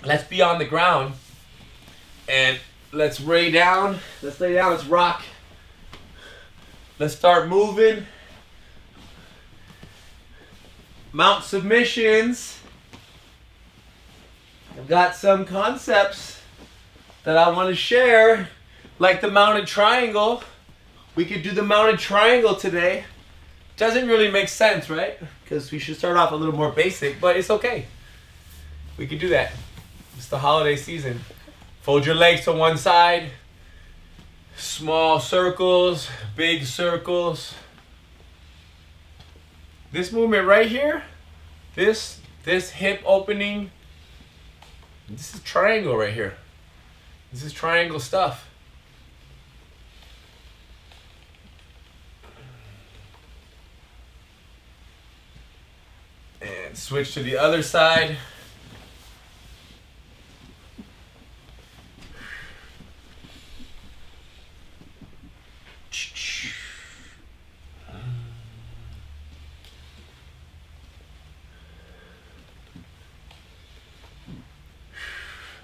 Let's be on the ground and let's lay down. Let's lay down. Let's rock. Let's start moving. Mount submissions. I've got some concepts that I want to share, like the mounted triangle. We could do the mounted triangle today. Doesn't really make sense, right? Because we should start off a little more basic, but it's okay. We could do that. It's the holiday season. Fold your legs to one side. Small circles, big circles. This movement right here, this hip opening, this is triangle right here. This is triangle stuff. And switch to the other side.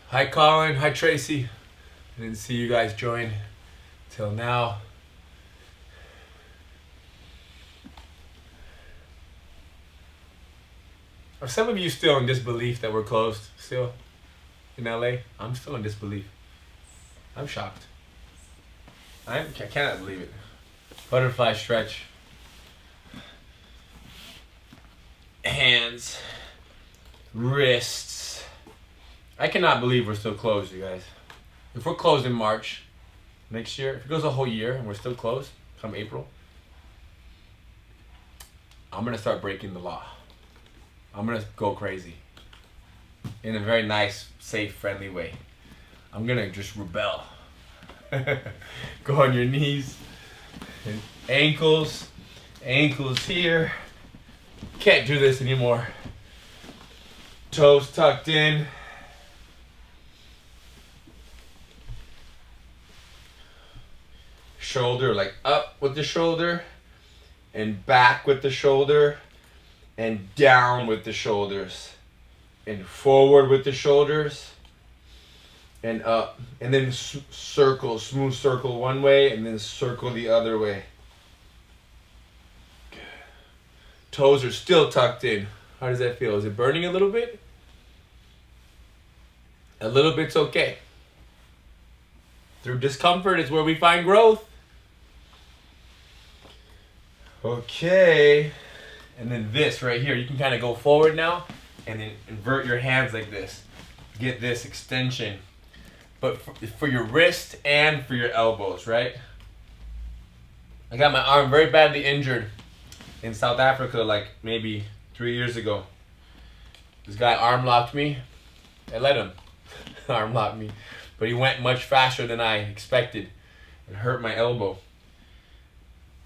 Hi Colin, hi Tracy. I didn't see you guys join till now. Are some of you still in disbelief that we're closed still in LA? I'm still in disbelief. I'm shocked. I cannot believe it. Butterfly stretch. Hands. Wrists. I cannot believe we're still closed, you guys. If we're closed in March next year, if it goes a whole year and we're still closed come April, I'm going to start breaking the law. I'm going to go crazy in a very nice, safe, friendly way. I'm going to just rebel. Go on your knees. And ankles here. Can't do this anymore. Toes tucked in. Shoulder like up with the shoulder and back with the shoulder and down with the shoulders and forward with the shoulders and up, and then circle, smooth circle one way and then circle the other way. Good. Toes are still tucked in. How does that feel? Is it burning a little bit? A little bit's okay. Through discomfort is where we find growth. Okay, and then this right here, you can kind of go forward now and then invert your hands like this. Get this extension, but for your wrist and for your elbows, right? I got my arm very badly injured in South Africa like maybe 3 years ago. This guy arm locked me. I let him arm lock me, but he went much faster than I expected. It hurt my elbow.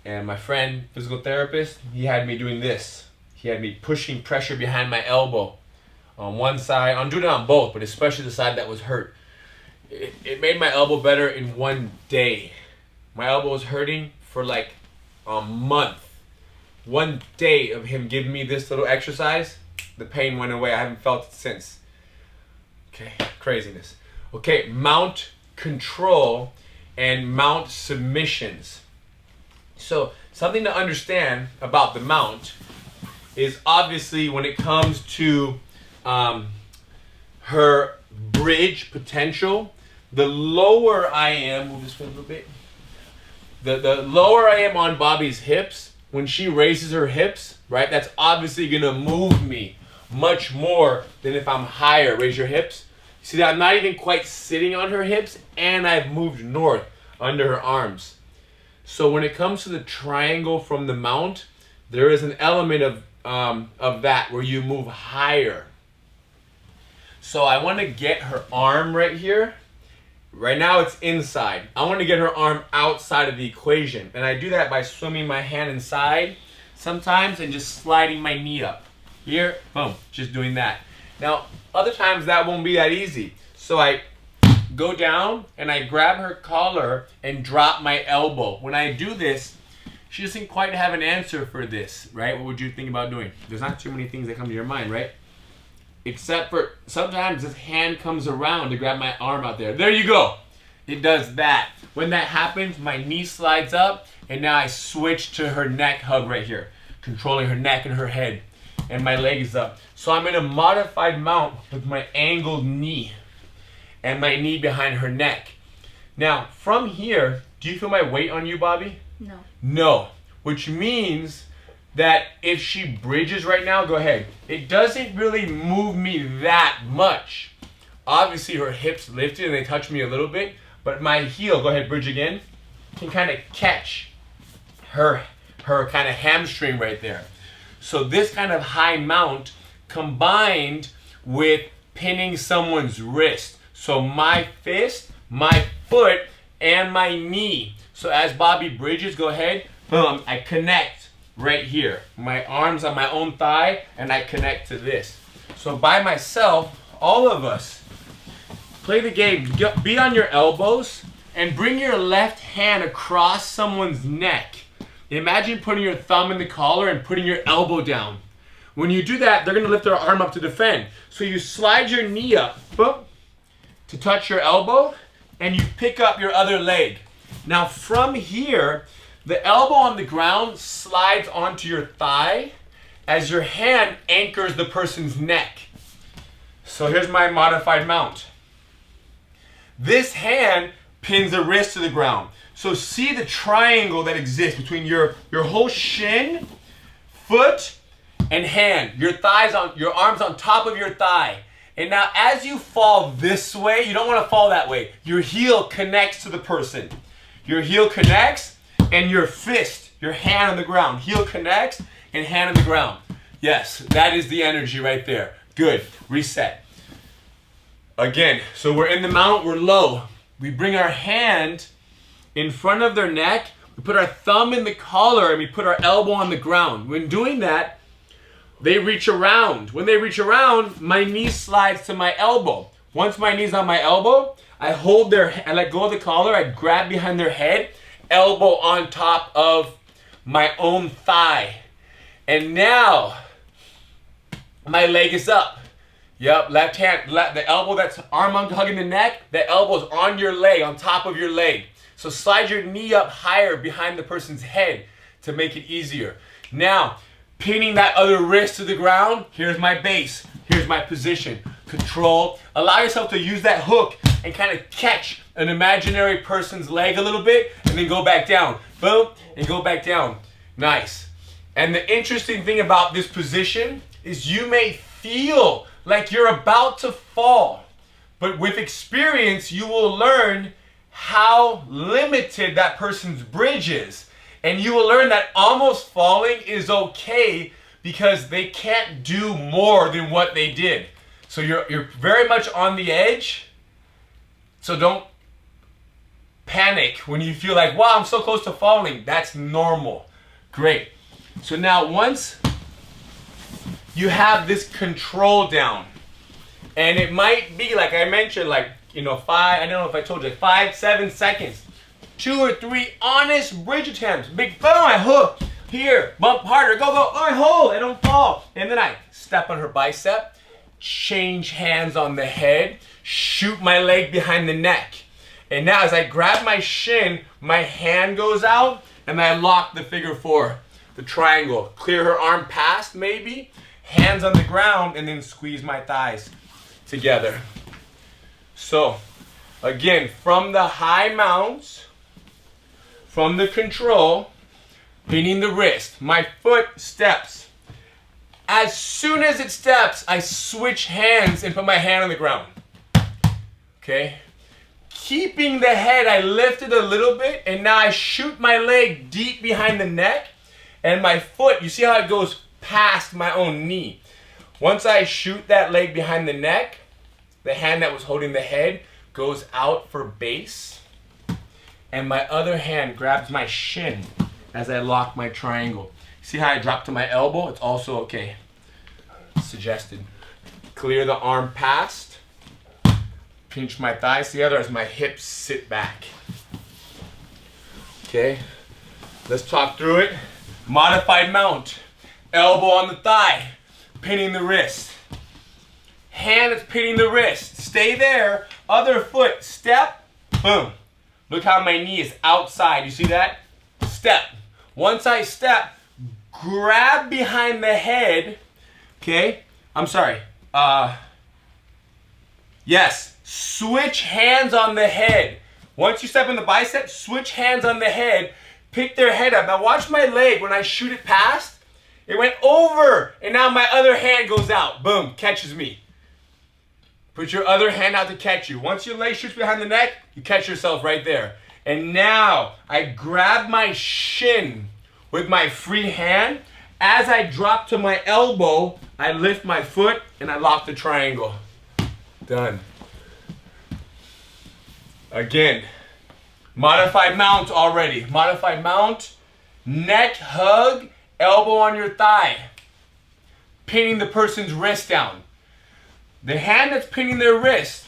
And my friend, physical therapist, he had me doing this. He had me pushing pressure behind my elbow on one side. I'm doing it on both, but especially the side that was hurt. It made my elbow better in one day. My elbow was hurting for like a month. One day of him giving me this little exercise, the pain went away. I haven't felt it since. Okay, craziness. Okay, mount control and mount submissions. So something to understand about the mount is obviously when it comes to her bridge potential, the lower I am, move this way a little bit, the lower I am on Bobby's hips, when she raises her hips, right, that's obviously going to move me much more than if I'm higher. Raise your hips. See that I'm not even quite sitting on her hips, and I've moved north under her arms. So when it comes to the triangle from the mount, there is an element of that where you move higher. So I want to get her arm right here. Right now it's inside. I want to get her arm outside of the equation. And I do that by swimming my hand inside sometimes and just sliding my knee up. Here, boom, just doing that. Now, other times that won't be that easy. So I go down and I grab her collar and drop my elbow. When I do this, she doesn't quite have an answer for this, right? What would you think about doing? There's not too many things that come to your mind, right? except for sometimes this hand comes around to grab my arm out there. There you go. It does that. When that happens, my knee slides up, and now I switch to her neck hug right here, controlling her neck and her head, and my leg is up. So I'm in a modified mount with my angled knee and my knee behind her neck. Now, from here, do you feel my weight on you, Bobby? No. No, which means that if she bridges right now, go ahead. It doesn't really move me that much. Obviously, her hips lifted and they touch me a little bit, but my heel, go ahead, bridge again, can kind of catch her kind of hamstring right there. So this kind of high mount combined with pinning someone's wrist. So my fist, my foot, and my knee. So as Bobby bridges, go ahead, boom, I connect right here. My arms on my own thigh, and I connect to this. So by myself, all of us, play the game. Be on your elbows and bring your left hand across someone's neck. Imagine putting your thumb in the collar and putting your elbow down. When you do that, they're going to lift their arm up to defend. So you slide your knee up, boom, to touch your elbow, and you pick up your other leg. Now from here, the elbow on the ground slides onto your thigh as your hand anchors the person's neck. So here's my modified mount. This hand pins the wrist to the ground. So see the triangle that exists between your whole shin, foot, and hand. Your arms on top of your thigh. And now as you fall this way, you don't want to fall that way. Your heel connects to the person. Your heel connects and your fist, your hand on the ground. Heel connects and hand on the ground. Yes, that is the energy right there. Good. Reset. Again, so we're in the mount, we're low. We bring our hand in front of their neck, we put our thumb in the collar, and we put our elbow on the ground. When doing that, they reach around. When they reach around, my knee slides to my elbow. Once my knee's on my elbow, I let go of the collar, I grab behind their head, elbow on top of my own thigh. And now, my leg is up. Yep, left hand, the elbow that's arm hugging the neck, the elbow's on your leg, on top of your leg. So slide your knee up higher behind the person's head to make it easier. Now, pinning that other wrist to the ground, here's my base, here's my position. Control, allow yourself to use that hook and kind of catch an imaginary person's leg a little bit and then go back down. Boom, and go back down. Nice. And the interesting thing about this position is you may feel like you're about to fall, but with experience, you will learn how limited that person's bridge is. And you will learn that almost falling is okay because they can't do more than what they did. So you're very much on the edge. So don't panic when you feel like, wow, I'm so close to falling. That's normal. Great. So now once you have this control down, and it might be like I mentioned, like, I don't know if I told you, 5, 7 seconds, 2 or 3 honest bridge attempts. Big boom, I hook here, bump harder, go, I hold, I don't fall, and then I step on her bicep, change hands on the head, shoot my leg behind the neck, and now as I grab my shin, my hand goes out, and I lock the figure 4, the triangle, clear her arm past maybe, hands on the ground, and then squeeze my thighs together. So, again, from the high mounts, from the control, pinning the wrist, my foot steps. As soon as it steps, I switch hands and put my hand on the ground. Okay? Keeping the head, I lift it a little bit, and now I shoot my leg deep behind the neck, and my foot, you see how it goes past my own knee. Once I shoot that leg behind the neck, the hand that was holding the head goes out for base, and my other hand grabs my shin as I lock my triangle. See how I drop to my elbow? It's also okay. Suggested. Clear the arm past, pinch my thighs together as my hips sit back. Okay, let's talk through it. Modified mount. Elbow on the thigh, pinning the wrist. hand that's pinning the wrist. Stay there. Other foot, step, boom. Look how my knee is outside. You see that? Step. Once I step, grab behind the head. Okay? I'm sorry. Yes. Switch hands on the head. Once you step in the bicep, switch hands on the head. Pick their head up. Now watch my leg. When I shoot it past, it went over. And now my other hand goes out. Boom. Catches me. Put your other hand out to catch you. Once your leg shoots behind the neck, you catch yourself right there. And now I grab my shin with my free hand. As I drop to my elbow, I lift my foot and I lock the triangle. Done. Again, modified mount already. Modified mount, neck hug, elbow on your thigh. Pinning the person's wrist down. The hand that's pinning their wrist,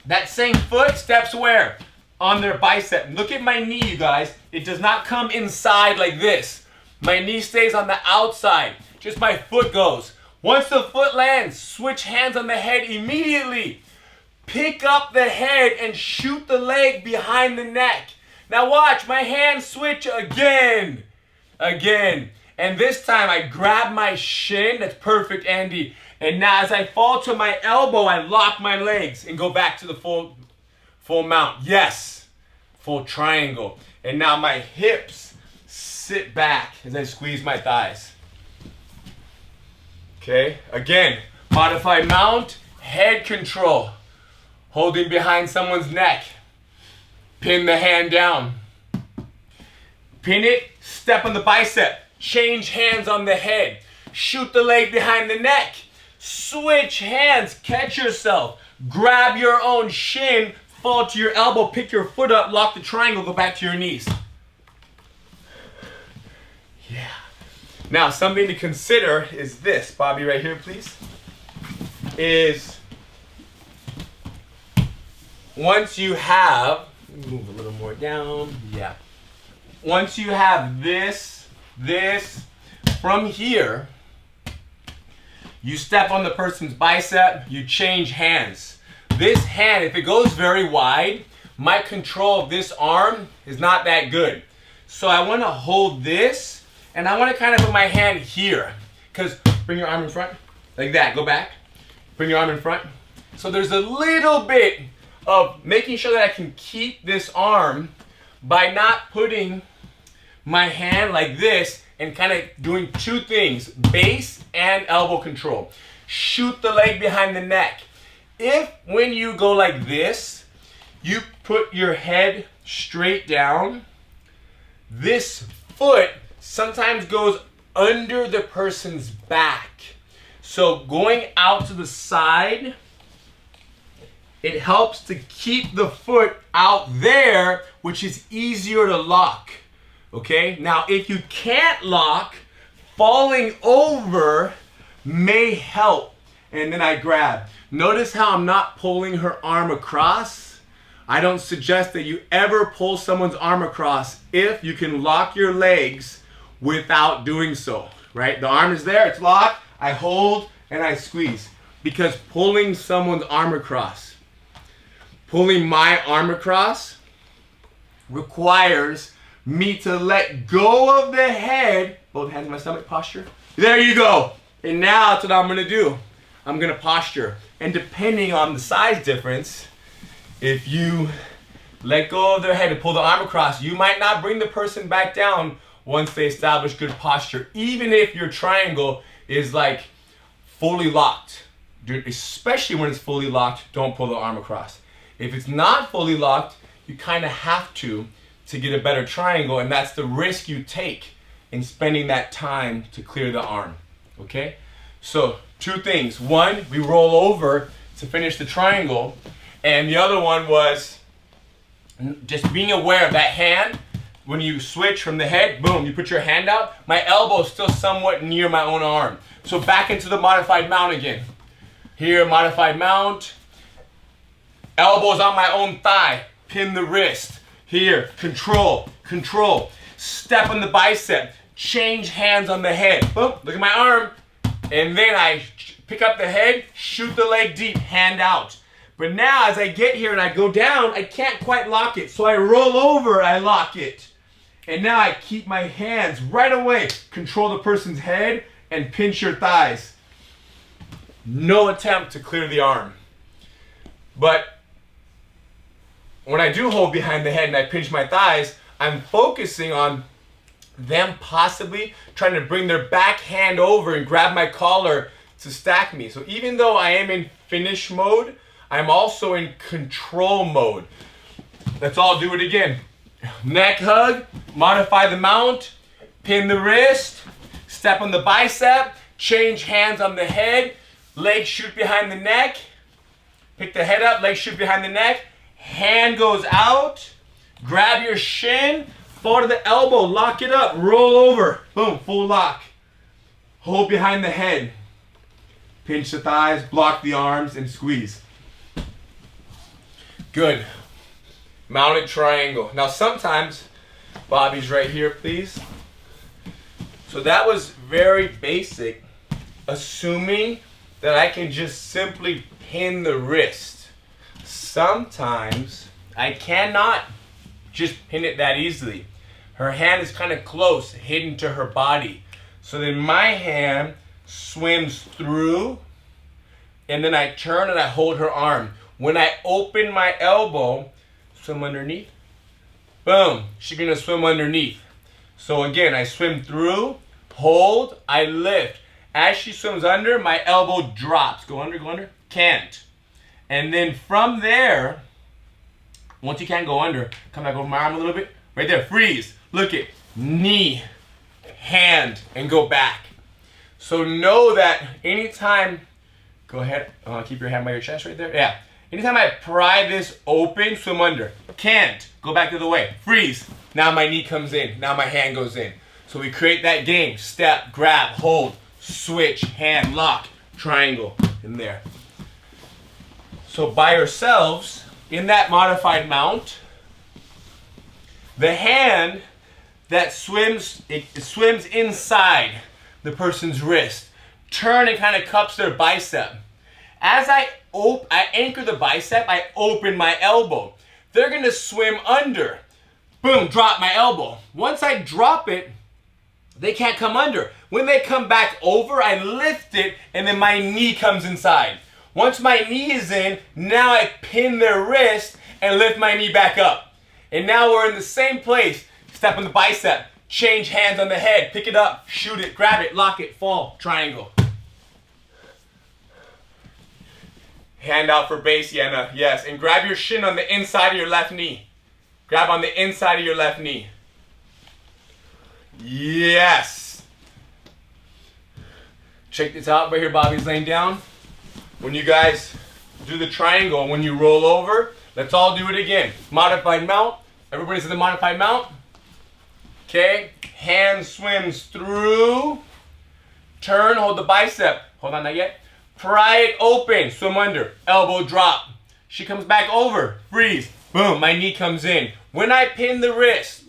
that same foot steps where? On their bicep. Look at my knee, you guys. It does not come inside like this. My knee stays on the outside. Just my foot goes. Once the foot lands, switch hands on the head immediately. Pick up the head and shoot the leg behind the neck. Now watch, my hands switch again. Again. And this time I grab my shin. That's perfect, Andy. And now as I fall to my elbow, I lock my legs and go back to the full mount. Yes. Full triangle. And now my hips sit back as I squeeze my thighs. Okay. Again, modified mount, head control. Holding behind someone's neck. Pin the hand down. Pin it, step on the bicep. Change hands on the head. Shoot the leg behind the neck. Switch hands, catch yourself. Grab your own shin, fall to your elbow, pick your foot up, lock the triangle, go back to your knees. Yeah. Now, something to consider is this. Bobby, right here, please. Is once you have, move a little more down. Yeah. Once you have this from here, you step on the person's bicep, you change hands. This hand, if it goes very wide, my control of this arm is not that good. So I want to hold this, and I want to kind of put my hand here. Because, bring your arm in front, like that, go back. Bring your arm in front. So there's a little bit of making sure that I can keep this arm by not putting my hand like this and kind of doing two things, base and elbow control. Shoot the leg behind the neck. If when you go like this, you put your head straight down, this foot sometimes goes under the person's back. So going out to the side, it helps to keep the foot out there, which is easier to lock. Okay, now if you can't lock, falling over may help. And then I grab. Notice how I'm not pulling her arm across. I don't suggest that you ever pull someone's arm across if you can lock your legs without doing so, right? The arm is there, it's locked, I hold and I squeeze. Because pulling someone's arm across, pulling my arm across requires me to let go of the head, both hands on my stomach, posture. There you go. And now that's what I'm gonna do. I'm gonna posture. And depending on the size difference, if you let go of their head and pull the arm across, you might not bring the person back down once they establish good posture, even if your triangle is like fully locked. Especially when it's fully locked, don't pull the arm across. If it's not fully locked, you kind of have to get a better triangle, and that's the risk you take in spending that time to clear the arm, okay? So, two things. One, we roll over to finish the triangle, and the other one was just being aware of that hand. When you switch from the head, boom, you put your hand out. My elbow is still somewhat near my own arm. So back into the modified mount again. Here, modified mount. Elbows on my own thigh. Pin the wrist. Here, control, control. Step on the bicep. Change hands on the head. Boom, look at my arm. And then I pick up the head, shoot the leg deep, hand out. But now as I get here and I go down, I can't quite lock it. So I roll over, I lock it. And now I keep my hands right away. Control the person's head and pinch your thighs. No attempt to clear the arm. But when I do hold behind the head and I pinch my thighs, I'm focusing on them possibly trying to bring their back hand over and grab my collar to stack me. So even though I am in finish mode, I'm also in control mode. Let's all do it again. Neck hug, modify the mount, pin the wrist, step on the bicep, change hands on the head, leg shoot behind the neck, pick the head up, leg shoot behind the neck, hand goes out, grab your shin, fall to the elbow, lock it up, roll over, boom, full lock. Hold behind the head, pinch the thighs, block the arms, and squeeze. Good. Mounted triangle. Now sometimes, Bobby's right here, please. So that was very basic, assuming that I can just simply pin the wrist. Sometimes I cannot just pin it that easily. Her hand is kind of close, hidden to her body. So then my hand swims through, and then I turn and I hold her arm. When I open my elbow, swim underneath, boom, she's gonna swim underneath. So again, I swim through, hold, I lift. As she swims under, my elbow drops. Go under, can't. And then from there, once you can't go under, come back over my arm a little bit. Right there, freeze. Look it, knee, hand, and go back. So know that anytime, go ahead, keep your hand by your chest right there. Yeah. Anytime I pry this open, swim under. Can't. Go back the other way. Freeze. Now my knee comes in. Now my hand goes in. So we create that game. Step, grab, hold, switch, hand, lock, triangle in there. So by yourselves, in that modified mount, the hand that swims, it swims inside the person's wrist. Turn and kind of cups their bicep. As I anchor the bicep, I open my elbow. They're gonna swim under. Boom, drop my elbow. Once I drop it, they can't come under. When they come back over, I lift it, and then my knee comes inside. Once my knee is in, now I pin their wrist and lift my knee back up. And now we're in the same place. Step on the bicep, change hands on the head, pick it up, shoot it, grab it, lock it, fall, triangle. Hand out for base, Yenna. Yes, and grab your shin on the inside of your left knee. Grab on the inside of your left knee. Yes. Check this out. Right here, Bobby's laying down. When you guys do the triangle, when you roll over, let's all do it again. Modified mount. Everybody's in the modified mount. Okay. Hand swims through. Turn, hold the bicep. Hold on, not yet. Pry it open, swim under, elbow drop. She comes back over, freeze, boom, my knee comes in. When I pin the wrist,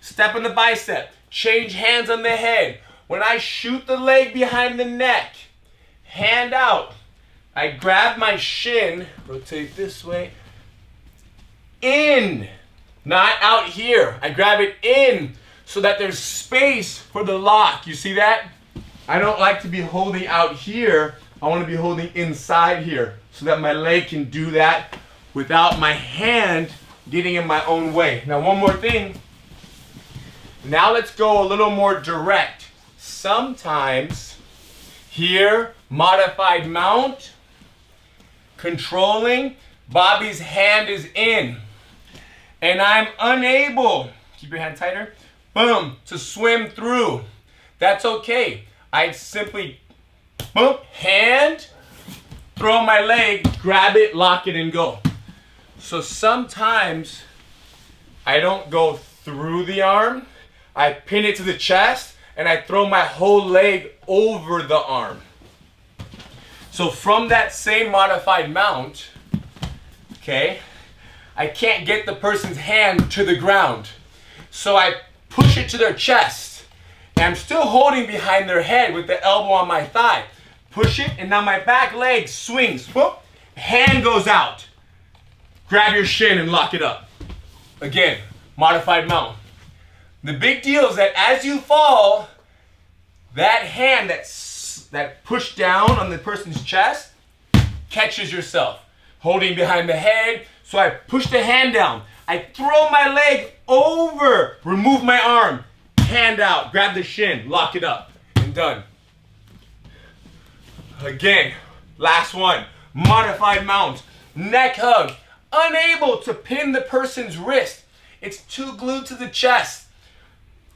step on the bicep, change hands on the head. When I shoot the leg behind the neck, hand out, I grab my shin, rotate this way, in, not out here. I grab it in so that there's space for the lock. You see that? I don't like to be holding out here. I want to be holding inside here so that my leg can do that without my hand getting in my own way. Now one more thing. Now let's go a little more direct. Sometimes here, modified mount, controlling, Bobby's hand is in. And I'm unable, keep your hand tighter, boom, to swim through. That's okay. I simply, boom, hand, throw my leg, grab it, lock it, and go. So sometimes I don't go through the arm. I pin it to the chest, and I throw my whole leg over the arm. So from that same modified mount, okay, I can't get the person's hand to the ground. So I push it to their chest. And I'm still holding behind their head with the elbow on my thigh. push it, and now my back leg swings. Whoop, hand goes out. Grab your shin and lock it up. Again, modified mount. The big deal is that as you fall, that hand that pushed down on the person's chest catches yourself. Holding behind the head, so I push the hand down. I throw my leg over, remove my arm, hand out, grab the shin, lock it up, and done. Again, last one, modified mount, neck hug, unable to pin the person's wrist. It's too glued to the chest.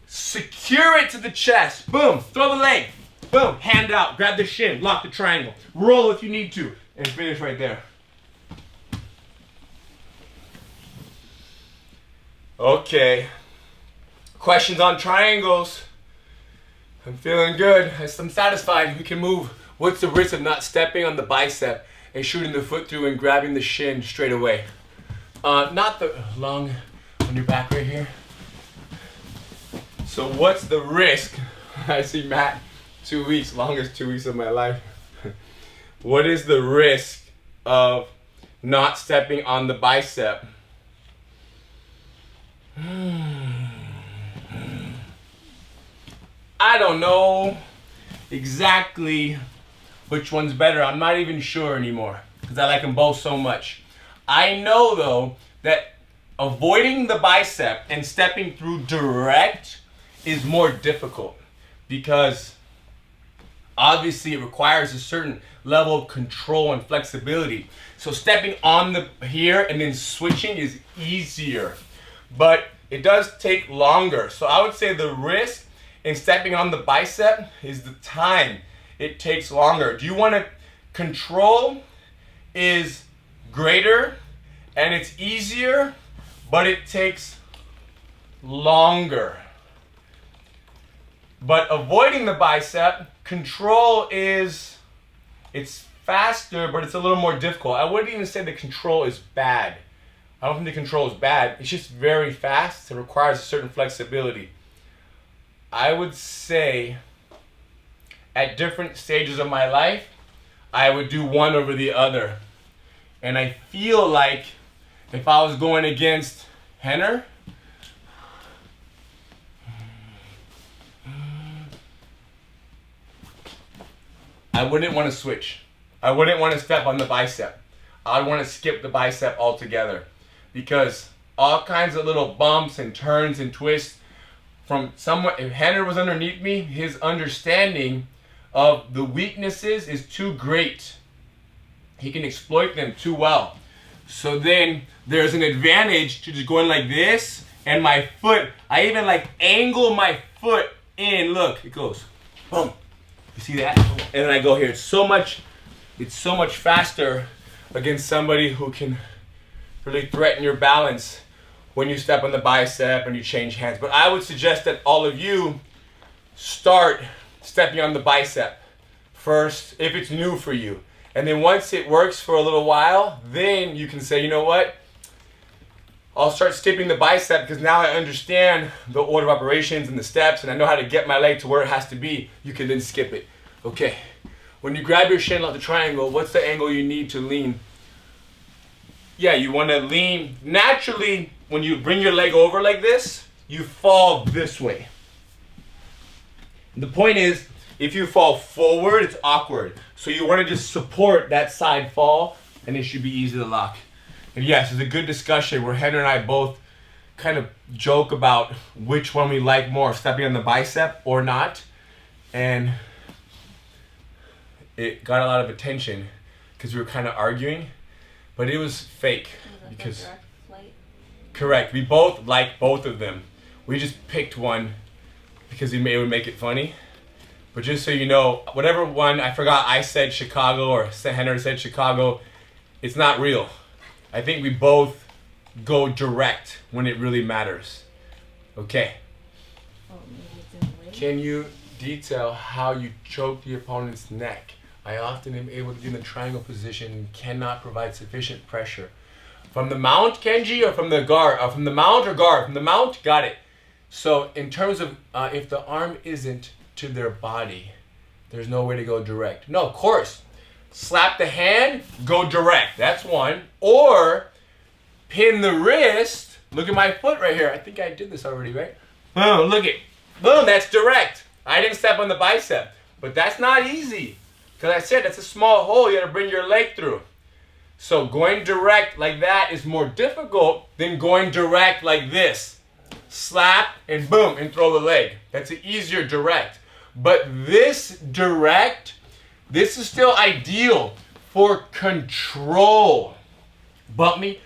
Secure it to the chest, boom, throw the leg, boom, hand out, grab the shin, lock the triangle, roll if you need to, and finish right there. Okay, questions on triangles? I'm feeling good, I'm satisfied, we can move. What's the risk of not stepping on the bicep and shooting the foot through and grabbing the shin straight away? Not the long on your back right here. So what's the risk? I see Matt, 2 weeks, longest 2 weeks of my life. What is the risk of not stepping on the bicep? I don't know exactly which one's better. I'm not even sure anymore because I like them both so much. I know though that avoiding the bicep and stepping through direct is more difficult because obviously it requires a certain level of control and flexibility. So stepping on the here and then switching is easier, but it does take longer. So I would say the risk in stepping on the bicep is the time. It takes longer. Do you want to control is greater and it's easier, but it takes longer. But avoiding the bicep, control is, it's faster, but it's a little more difficult. I wouldn't even say the control is bad. I don't think the control is bad. It's just very fast. It requires a certain flexibility. I would say at different stages of my life, I would do one over the other. And I feel like if I was going against Henner, I wouldn't want to switch. I wouldn't want to step on the bicep. I'd want to skip the bicep altogether because all kinds of little bumps and turns and twists from someone, if Henner was underneath me, his understanding of the weaknesses is too great. He can exploit them too well. So then there's an advantage to just going like this and my foot, I even like angle my foot in, look, it goes, boom. You see that? And then I go here. It's so much faster against somebody who can really threaten your balance when you step on the bicep and you change hands. But I would suggest that all of you start stepping on the bicep first if it's new for you. And then once it works for a little while, then you can say, you know what? I'll start skipping the bicep because now I understand the order of operations and the steps and I know how to get my leg to where it has to be. You can then skip it. Okay, when you grab your shin like the triangle, what's the angle you need to lean? Yeah, you want to lean. Naturally, when you bring your leg over like this, you fall this way. The point is, if you fall forward, it's awkward. So you want to just support that side fall and it should be easy to lock. And yes, it's a good discussion where Henry and I both kind of joke about which one we like more, stepping on the bicep or not. And it got a lot of attention because we were kind of arguing, but it was fake. Because correct, we both like both of them. We just picked one because it would make it funny. But just so you know, whatever one, I forgot I said Chicago or Henry said Chicago, it's not real. I think we both go direct when it really matters. Okay. Can you detail how you choke the opponent's neck? I often am able to do in the triangle position and cannot provide sufficient pressure. From the mount, Kenji, or from the guard? From the mount or guard? From the mount? Got it. So in terms of if the arm isn't to their body, there's no way to go direct. No, of course. Slap the hand, go direct. That's one. Or pin the wrist. Look at my foot right here. I think I did this already, right? Boom, look it. Boom, that's direct. I didn't step on the bicep. But that's not easy. Because I said that's a small hole you got to bring your leg through. So going direct like that is more difficult than going direct like this. Slap and boom and throw the leg. That's an easier direct. But this direct, this is still ideal for control. Bump me.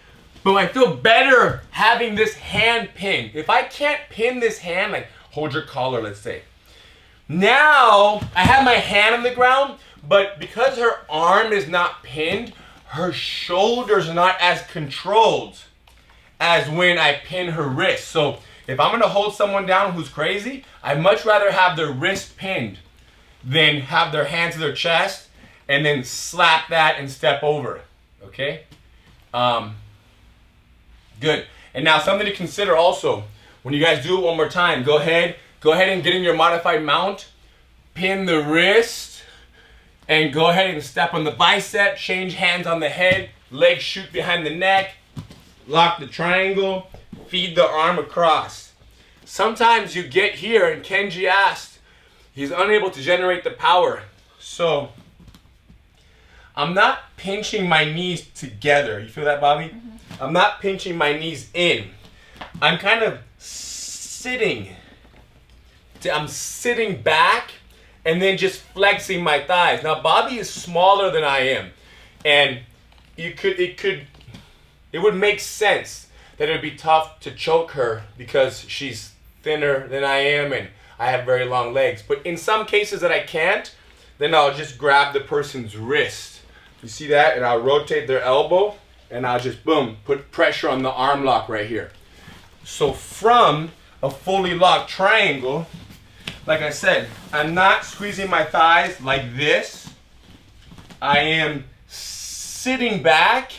Boom, I feel better having this hand pinned. If I can't pin this hand, like hold your collar, let's say. Now, I have my hand on the ground, but because her arm is not pinned, her shoulders are not as controlled as when I pin her wrist. So if I'm gonna hold someone down who's crazy, I'd much rather have their wrist pinned than have their hand to their chest and then slap that and step over, okay? Good. And now something to consider also, when you guys do it one more time, go ahead and get in your modified mount, pin the wrist, and go ahead and step on the bicep, change hands on the head, legs shoot behind the neck, lock the triangle, feed the arm across. Sometimes you get here, and Kenji asked, he's unable to generate the power. So, I'm not pinching my knees together. You feel that, Bobby? Mm-hmm. I'm not pinching my knees in. I'm kind of sitting. I'm sitting back and then just flexing my thighs. Now, Bobby is smaller than I am. And it would make sense that it would be tough to choke her because she's thinner than I am and I have very long legs. But in some cases that I can't, then I'll just grab the person's wrist. You see that? And I'll rotate their elbow and I'll just, boom, put pressure on the arm lock right here. So from a fully locked triangle, like I said, I'm not squeezing my thighs like this. I am sitting back,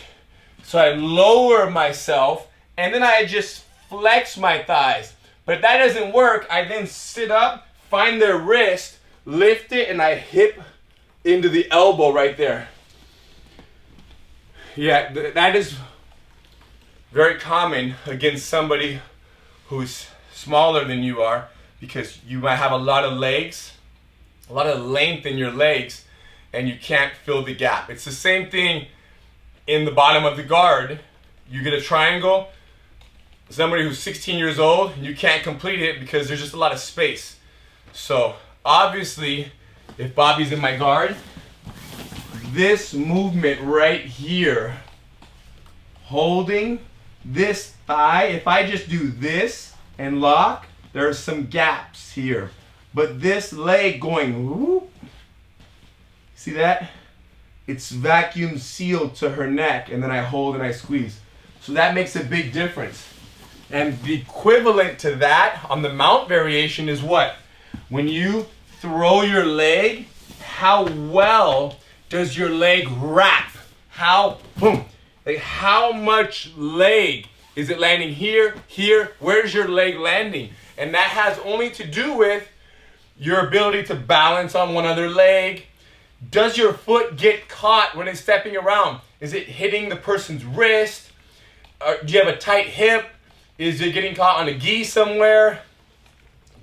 so I lower myself, and then I just flex my thighs. But if that doesn't work, I then sit up, find their wrist, lift it, and I hip into the elbow right there. Yeah, that is very common against somebody who's smaller than you are, because you might have a lot of legs, a lot of length in your legs, and you can't fill the gap. It's the same thing in the bottom of the guard. You get a triangle, somebody who's 16 years old, and you can't complete it because there's just a lot of space. So obviously, if Bobby's in my guard, this movement right here, holding this thigh, if I just do this and lock, there are some gaps here. But this leg going, whoop, see that? It's vacuum sealed to her neck, and then I hold and I squeeze. So that makes a big difference. And the equivalent to that on the mount variation is what? When you throw your leg, how well does your leg wrap? How, boom, like how much leg? Is it landing here, here? Where's your leg landing? And that has only to do with your ability to balance on one other leg. Does your foot get caught when it's stepping around? Is it hitting the person's wrist? Do you have a tight hip? Is it getting caught on a gi somewhere?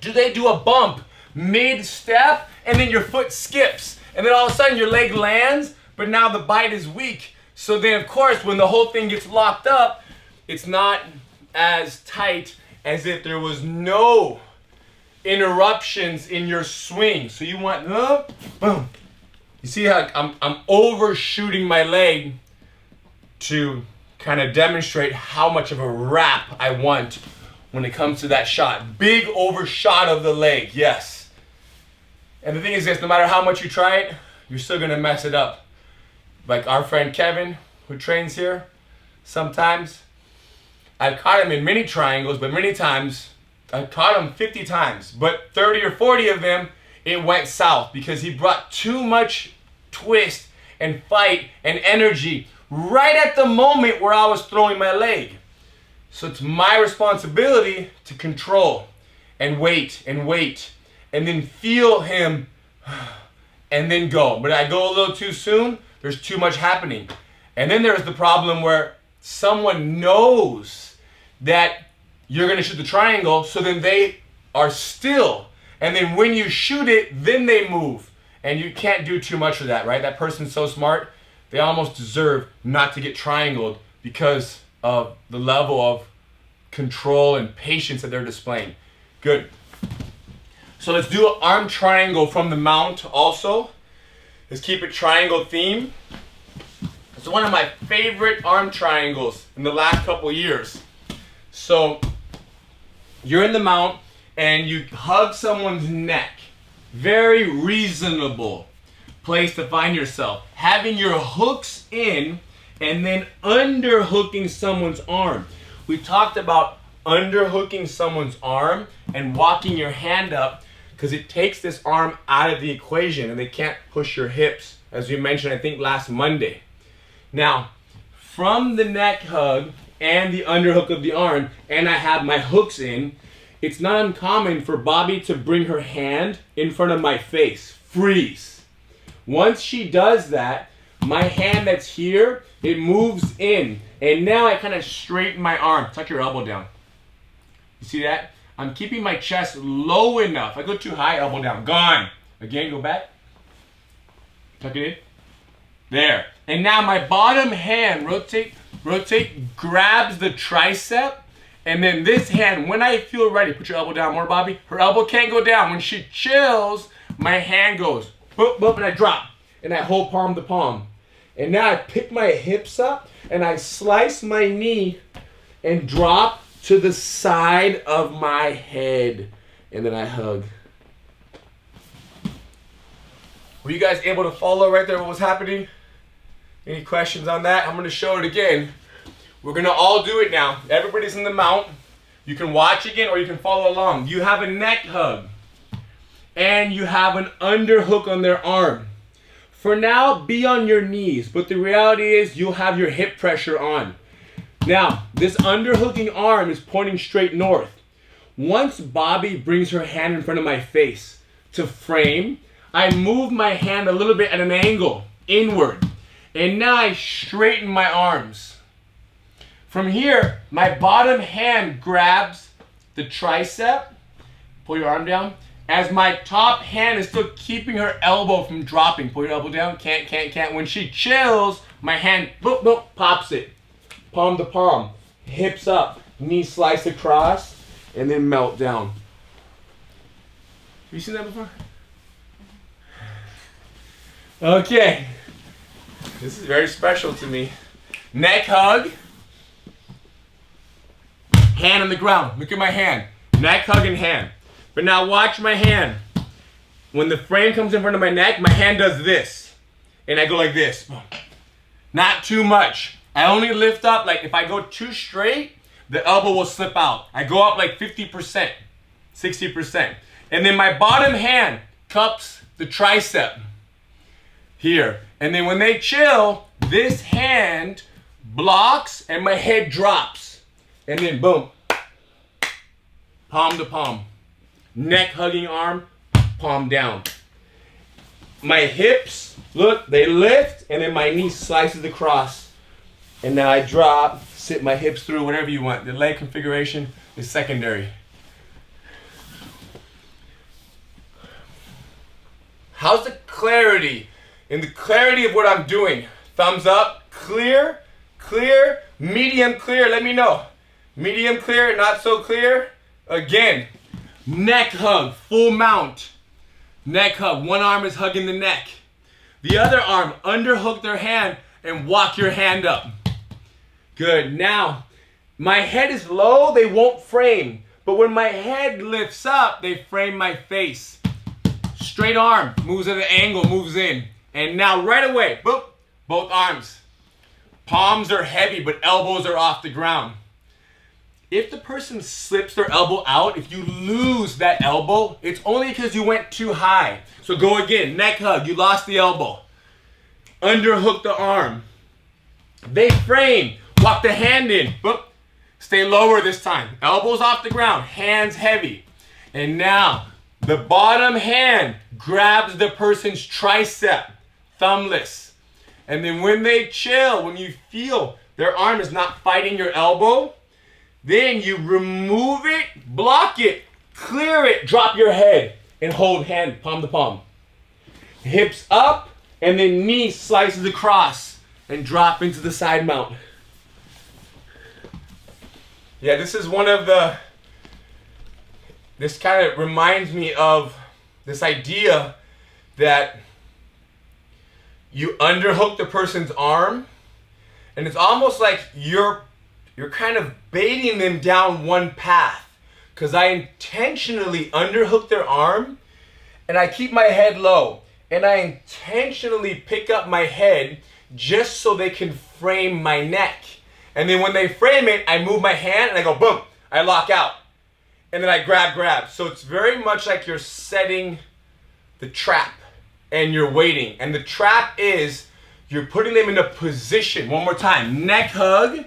Do they do a bump mid-step and then your foot skips? And then all of a sudden your leg lands, but now the bite is weak. So then of course when the whole thing gets locked up, it's not as tight as if there was no interruptions in your swing. So you want, boom. You see how I'm overshooting my leg to kind of demonstrate how much of a wrap I want when it comes to that shot. Big overshot of the leg, yes. And the thing is this, no matter how much you try it, you're still gonna mess it up. Like our friend Kevin, who trains here, sometimes, I've caught him in many triangles, but many times, I've caught him 50 times, but 30 or 40 of them, it went south because he brought too much twist and fight and energy right at the moment where I was throwing my leg. So it's my responsibility to control and wait and then feel him and then go. But I go a little too soon, there's too much happening. And then there's the problem where someone knows that you're gonna shoot the triangle, so then they are still. And then when you shoot it, then they move. And you can't do too much for that, right? That person's so smart, they almost deserve not to get triangled because of the level of control and patience that they're displaying. Good. So let's do an arm triangle from the mount also. Let's keep it triangle theme. It's one of my favorite arm triangles in the last couple years. So you're in the mount and you hug someone's neck. Very reasonable place to find yourself. Having your hooks in and then underhooking someone's arm. We talked about underhooking someone's arm and walking your hand up because it takes this arm out of the equation and they can't push your hips, as we mentioned, I think last Monday. Now, from the neck hug and the underhook of the arm, and I have my hooks in, it's not uncommon for Bobby to bring her hand in front of my face. Freeze. Once she does that, my hand that's here, it moves in. And now I kind of straighten my arm. Tuck your elbow down. You see that? I'm keeping my chest low enough. If I go too high, elbow down. Gone. Again, go back. Tuck it in. There. And now my bottom hand, rotate, grabs the tricep. And then this hand, when I feel ready, put your elbow down more, Bobby. Her elbow can't go down. When she chills, my hand goes, boop, boop, and I drop. And I hold palm to palm. And now I pick my hips up, and I slice my knee and drop to the side of my head. And then I hug. Were you guys able to follow right there what was happening? Any questions on that? I'm going to show it again. We're going to all do it now. Everybody's in the mount. You can watch again or you can follow along. You have a neck hug. And you have an underhook on their arm. For now, be on your knees. But the reality is you'll have your hip pressure on. Now, this underhooking arm is pointing straight north. Once Bobby brings her hand in front of my face to frame, I move my hand a little bit at an angle, inward. And now I straighten my arms. From here, my bottom hand grabs the tricep. Pull your arm down. As my top hand is still keeping her elbow from dropping. Pull your elbow down. Can't. When she chills, my hand, boop, boop, pops it. Palm to palm. Hips up. Knee slice across. And then melt down. Have you seen that before? Okay. This is very special to me. Neck hug. Hand on the ground. Look at my hand. Neck hug and hand. But now watch my hand. When the frame comes in front of my neck, my hand does this. And I go like this. Not too much. I only lift up, like if I go too straight, the elbow will slip out. I go up like 50%, 60%. And then my bottom hand cups the tricep here. And then when they chill, this hand blocks and my head drops. And then boom, palm to palm. Neck hugging arm, palm down. My hips, look, they lift, and then my knee slices across. And now I drop, sit my hips through, whatever you want. The leg configuration is secondary. How's the clarity? In the clarity of what I'm doing. Thumbs up, clear, clear, medium clear, let me know. Medium clear, not so clear. Again, neck hug, full mount. Neck hug, one arm is hugging the neck. The other arm, underhook their hand and walk your hand up. Good, now, my head is low, they won't frame. But when my head lifts up, they frame my face. Straight arm, moves at an angle, moves in. And now right away, boop, both arms. Palms are heavy, but elbows are off the ground. If the person slips their elbow out, if you lose that elbow, it's only because you went too high. So go again, neck hug, you lost the elbow. Underhook the arm. They frame, walk the hand in, boop. Stay lower this time. Elbows off the ground, hands heavy. And now, the bottom hand grabs the person's tricep, thumbless. And then when they chill, when you feel their arm is not fighting your elbow, then you remove it, block it, clear it, drop your head, and hold hand palm to palm. Hips up, and then knee slices across and drop into the side mount. Yeah, this is one of the, this kind of reminds me of this idea that you underhook the person's arm, and it's almost like you're kind of baiting them down one path, because I intentionally underhook their arm and I keep my head low, and I intentionally pick up my head just so they can frame my neck. And then when they frame it, I move my hand and I go boom, I lock out, and then I grab. So it's very much like you're setting the trap and you're waiting. And the trap is you're putting them in a position. One more time. Neck hug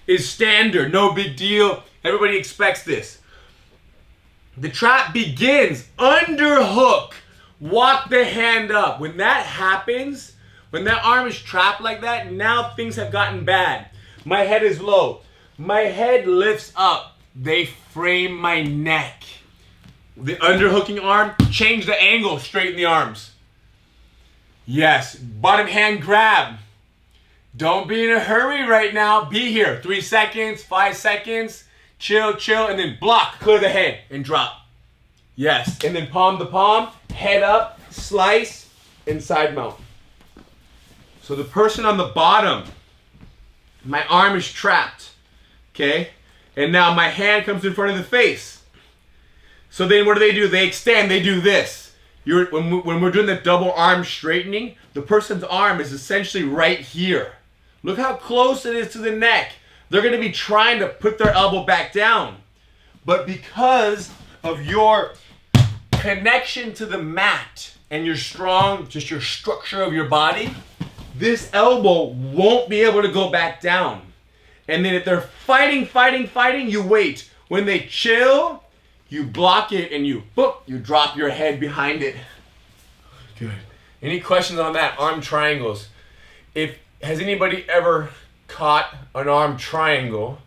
is standard, no big deal. Everybody expects this. The trap begins under hook. Walk the hand up. When that happens, when that arm is trapped like that, now things have gotten bad. My head is low. My head lifts up. They frame my neck. The underhooking arm, change the angle, straighten the arms. Yes, bottom hand grab. Don't be in a hurry right now. Be here. 3 seconds, 5 seconds. Chill, and then block, clear the head, and drop. Yes, and then palm to palm, head up, slice, and side mount. So the person on the bottom, my arm is trapped, okay? And now my hand comes in front of the face. So then what do? They extend, they do this. When we're doing the double arm straightening, the person's arm is essentially right here. Look how close it is to the neck. They're gonna be trying to put their elbow back down. But because of your connection to the mat and your strong, just your structure of your body, this elbow won't be able to go back down. And then if they're fighting, you wait. When they chill, you block it and you drop your head behind it. Good. Any questions on that? Arm triangles. Has anybody ever caught an arm triangle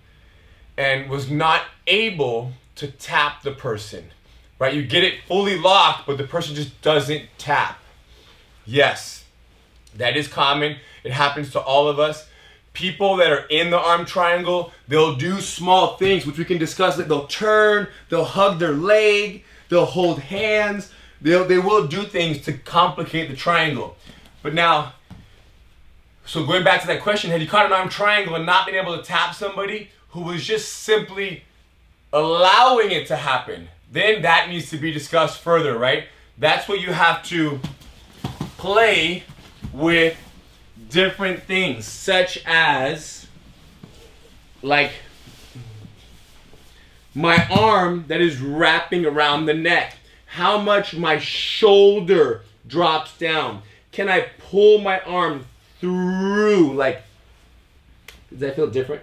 and was not able to tap the person? Right? You get it fully locked, but the person just doesn't tap. Yes, that is common. It happens to all of us. People that are in the arm triangle, they'll do small things, which we can discuss. They'll turn, they'll hug their leg, they'll hold hands. They will do things to complicate the triangle. But now, so going back to that question, have you caught an arm triangle and not been able to tap somebody who was just simply allowing it to happen? Then that needs to be discussed further, right? That's what you have to play with different things, such as like my arm that is wrapping around the neck. How much my shoulder drops down. Can I pull my arm through? Like, does that feel different?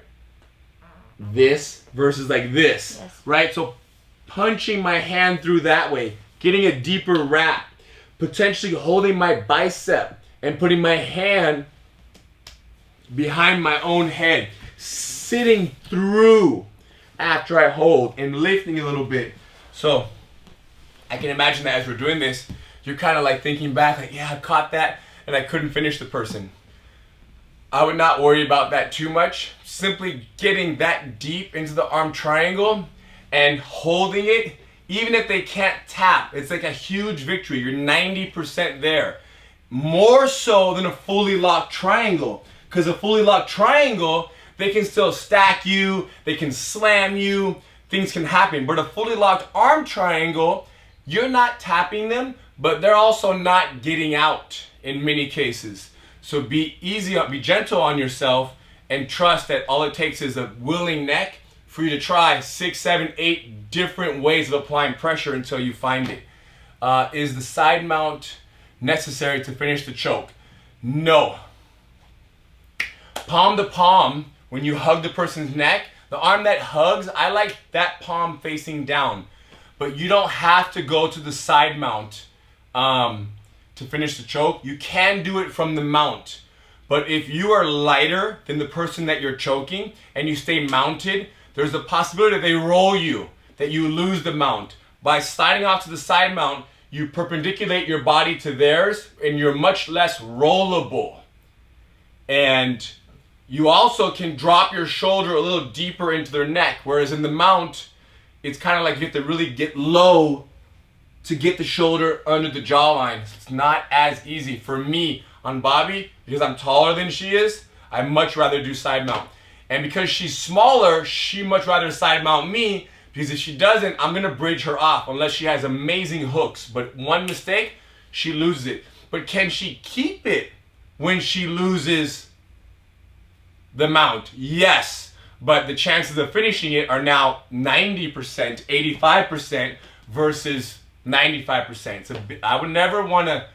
This versus like this, yes. Right? So punching my hand through that way, getting a deeper wrap, potentially holding my bicep and putting my hand behind my own head, sitting through after I hold and lifting a little bit. So I can imagine that as we're doing this, you're kind of like thinking back, like, yeah, I caught that and I couldn't finish the person. I would not worry about that too much. Simply getting that deep into the arm triangle and holding it, even if they can't tap, it's like a huge victory. You're 90% there. More so than a fully locked triangle. Because a fully locked triangle, they can still stack you, they can slam you, things can happen. But a fully locked arm triangle, you're not tapping them, but they're also not getting out in many cases. So be easy, be gentle on yourself, and trust that all it takes is a willing neck for you to try 6, 7, 8 different ways of applying pressure until you find it. Is the side mount necessary to finish the choke? No. Palm to palm, when you hug the person's neck, the arm that hugs, I like that palm facing down. But you don't have to go to the side mount to finish the choke. You can do it from the mount. But if you are lighter than the person that you're choking and you stay mounted, there's a possibility that they roll you, that you lose the mount. By sliding off to the side mount, you perpendiculate your body to theirs and you're much less rollable. And you also can drop your shoulder a little deeper into their neck, whereas in the mount, it's kind of like you have to really get low to get the shoulder under the jawline. It's not as easy for me on Bobby, because I'm taller than she is. I much rather do side mount. And because she's smaller, she much rather side mount me, because if she doesn't, I'm gonna bridge her off unless she has amazing hooks. But one mistake, she loses it. But can she keep it when she loses the mount? Yes, but the chances of finishing it are now 90%, 85% versus 95%. So I would never wanna,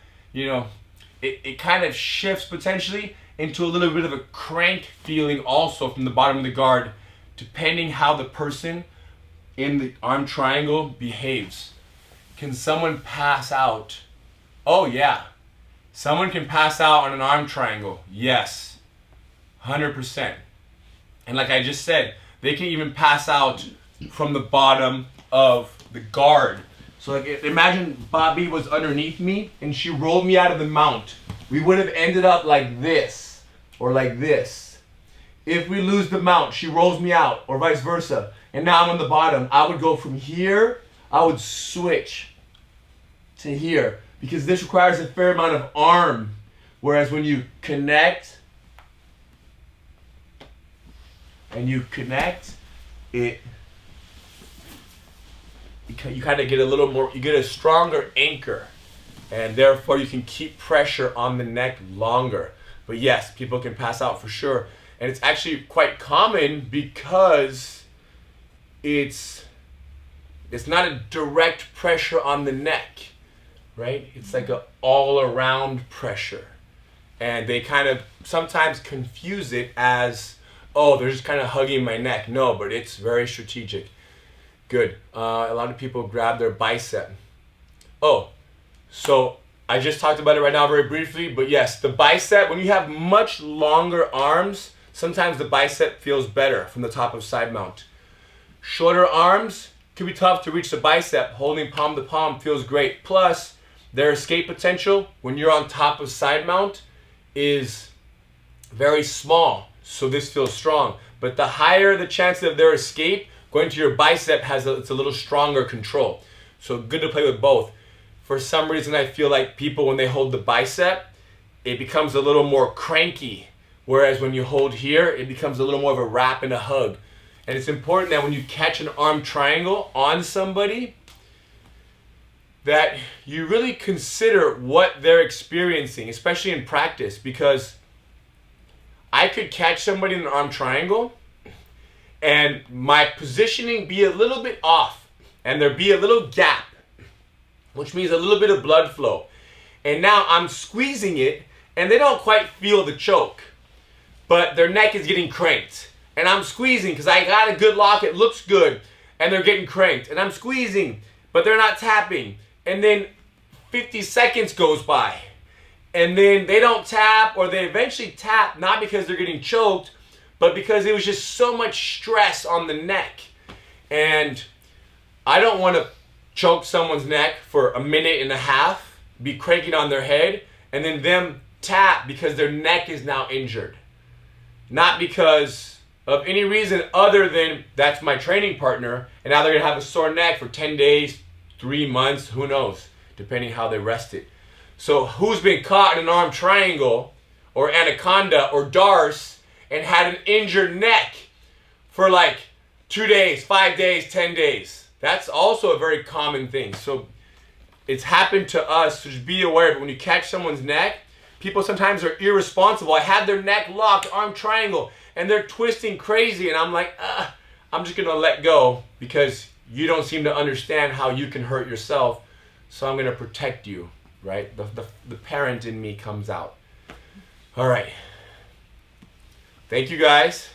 it kind of shifts potentially into a little bit of a crank feeling also from the bottom of the guard, depending how the person in the arm triangle behaves. Can someone pass out? Oh yeah. Someone can pass out on an arm triangle. Yes. 100%. And like I just said, they can even pass out from the bottom of the guard. So like, imagine Bobby was underneath me and she rolled me out of the mount. We would have ended up like this or like this. If we lose the mount, she rolls me out, or vice versa. And now I'm on the bottom. I would go from here, I would switch to here, because this requires a fair amount of arm. Whereas when you connect, you kind of get a little more, you get a stronger anchor, and therefore you can keep pressure on the neck longer. But yes, people can pass out for sure. And it's actually quite common because it's not a direct pressure on the neck, right? It's like an all-around pressure. And they kind of sometimes confuse it as, oh, they're just kind of hugging my neck. No, but it's very strategic. Good. A lot of people grab their bicep. Oh, so I just talked about it right now very briefly, but yes, the bicep, when you have much longer arms, sometimes the bicep feels better from the top of side mount. Shorter arms can be tough to reach the bicep. Holding palm to palm feels great. Plus, their escape potential when you're on top of side mount is very small, so this feels strong. But the higher the chance of their escape, going to your bicep it's a little stronger control. So good to play with both. For some reason, I feel like people, when they hold the bicep, it becomes a little more cranky. Whereas when you hold here, it becomes a little more of a wrap and a hug. And it's important that when you catch an arm triangle on somebody, that you really consider what they're experiencing, especially in practice, because I could catch somebody in an arm triangle and my positioning be a little bit off and there be a little gap, which means a little bit of blood flow. And now I'm squeezing it and they don't quite feel the choke, but their neck is getting cranked. And I'm squeezing because I got a good lock, it looks good, and they're getting cranked. And I'm squeezing, but they're not tapping. And then 50 seconds goes by. And then they don't tap, or they eventually tap, not because they're getting choked, but because it was just so much stress on the neck. And I don't want to choke someone's neck for a minute and a half, be cranking on their head, and then them tap because their neck is now injured. Not because of any reason other than that's my training partner, and now they're going to have a sore neck for 10 days, 3 months, who knows, depending how they rest it. So who's been caught in an arm triangle or anaconda or darce and had an injured neck for like 2 days, 5 days, 10 days? That's also a very common thing. So it's happened to us, so just be aware that when you catch someone's neck, people sometimes are irresponsible. I had their neck locked, arm triangle, and they're twisting crazy, and I'm like, I'm just gonna let go because you don't seem to understand how you can hurt yourself, so I'm gonna protect you, right? The parent in me comes out. All right. Thank you guys.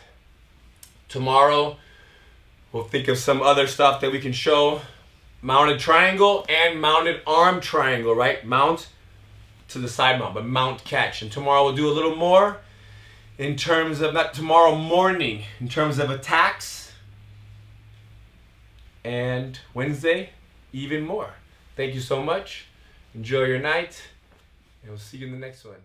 Tomorrow, we'll think of some other stuff that we can show. mounted triangle and mounted arm triangle, right? Mount to the side mount, but mount catch. And tomorrow we'll do a little more in terms of, not tomorrow morning, in terms of attacks. And Wednesday, even more. Thank you so much. Enjoy your night, and we'll see you in the next one.